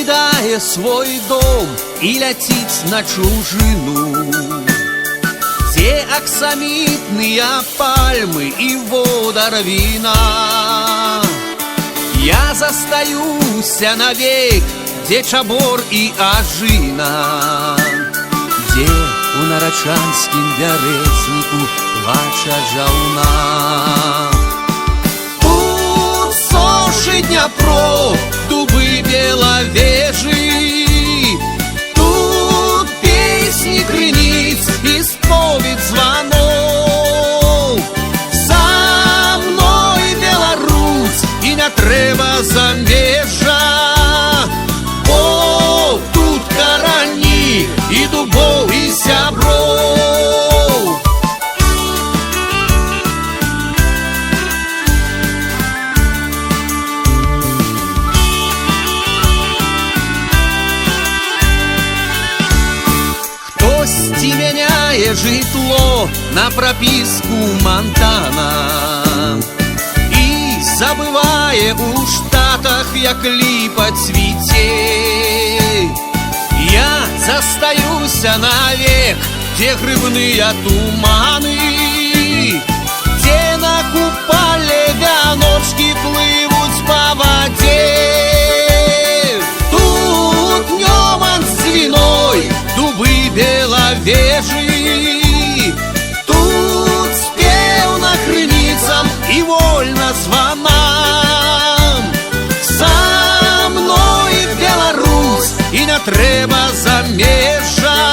кидае свой дом і ляціць на чужыну, дзе аксамітныя пальмы і водар віна. Я застаюся навек, дзе чабор і ажына, дзе у нарачанскім бярэзніку плача жаўна. Тут сошы Дняпро, дубы Белавежы, тут песні крыніц і споведь званоў. Са мной, Беларусь, і не трэба замежжа, бо тут карані і дубоў, і сяброў. Хтосьці мяняе жытло на прапіску Монтана і забывае у Штатах, як ліпа цвіце. Я застаюся навек, дзе грыбныя туманы, дзе на купале вяночкі плывуць па вадзе. Тут Нёман з Двіной, дубы Белавежы, тут спеў на крыніцам і вольна званам. Са мной, Беларусь, і не трэба замежжа,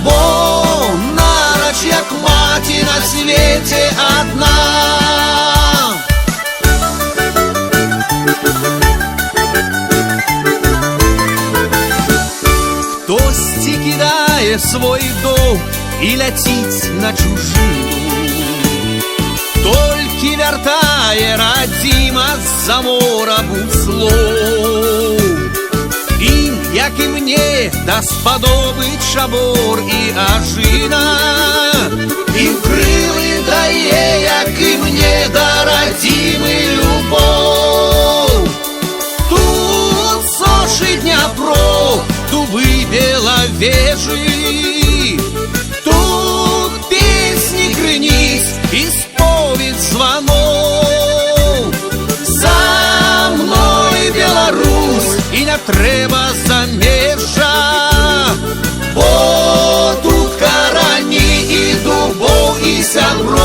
бо нарач, як маці на свеце адна. Хтосьці кідае свой дом і ляціць на чужыну, толькі вяртае радзіма з-за мора буслоў. Ім, як і мне, даспадобы чабор і ажына, ім крылы дае, як і мне, да радзімы любоў. Тут сошы Дняпро, дубы Белавежы, тут песні крыніц і споведь званоў. За мной, Беларусь, і не трэба замежжа, бо тут карані і дубоў, і сяброў.